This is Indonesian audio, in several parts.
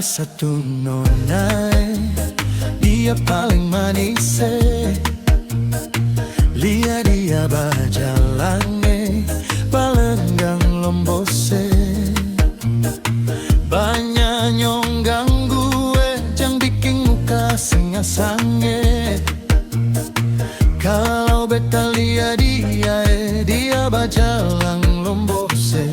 satu nona, dia paling manis. Lihat dia berjalan, palenggang lombose. Banyak nyong ganggu, jangan bikin muka sengasange. Kalau beta lihat dia berjalan lombose.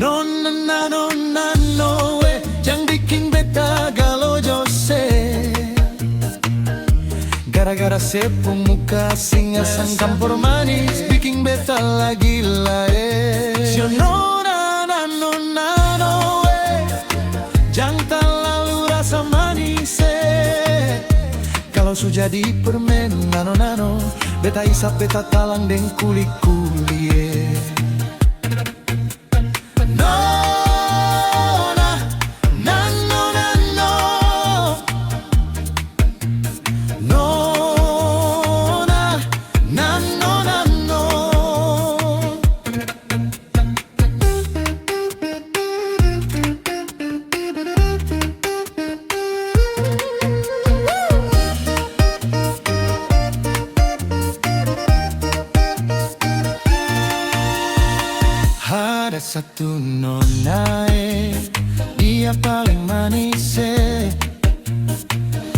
Nona nona no, jangan bikin beta galau jose. Gara-gara sepu muka singa sang campur manis, bikin beta lagi lae. Nona nona no, jangan terlalu rasa manis. Kalau sudah di permen nano, beta isap beta talang deng kuli-kuli. Ada satu nona, dia paling manis.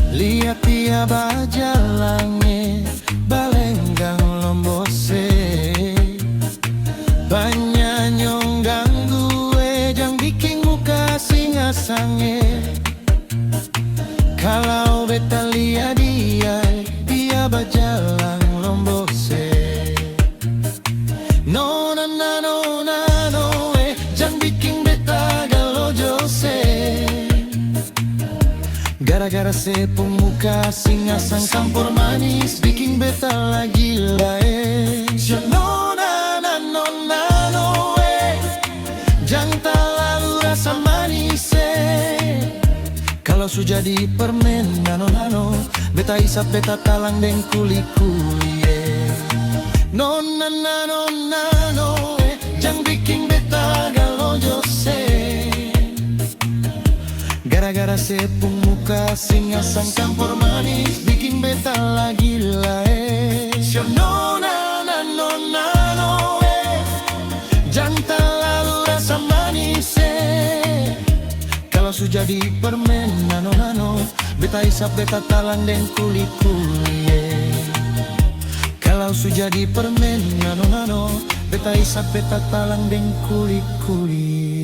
Lihat dia berjalan, balenggang lombose. Banyak nyong ganggu, jangan bikin muka singa sange. Kalau beta lihat dia berjalan lombose. Nona nona, jangan bikin beta galau jose. Gara-gara sepu muka singa sang campur manis, bikin beta lagi lae. Nona nona no, jangan terlalu rasa manis. Kalau sudah di permen nano, beta isap beta talang deng kuli-kuli. Nona nona no, jangan bikin beta galau jose. Gara-gara sepu muka singa sang campur manis, bikin beta lagi lae. Nona nona no, jangan terlalu rasa manis. Kalau sudah di permen nano, beta isap beta talang deng kuli-kuli. Kalau sudah di permen nano, beta isap beta talang deng kuli-kuli.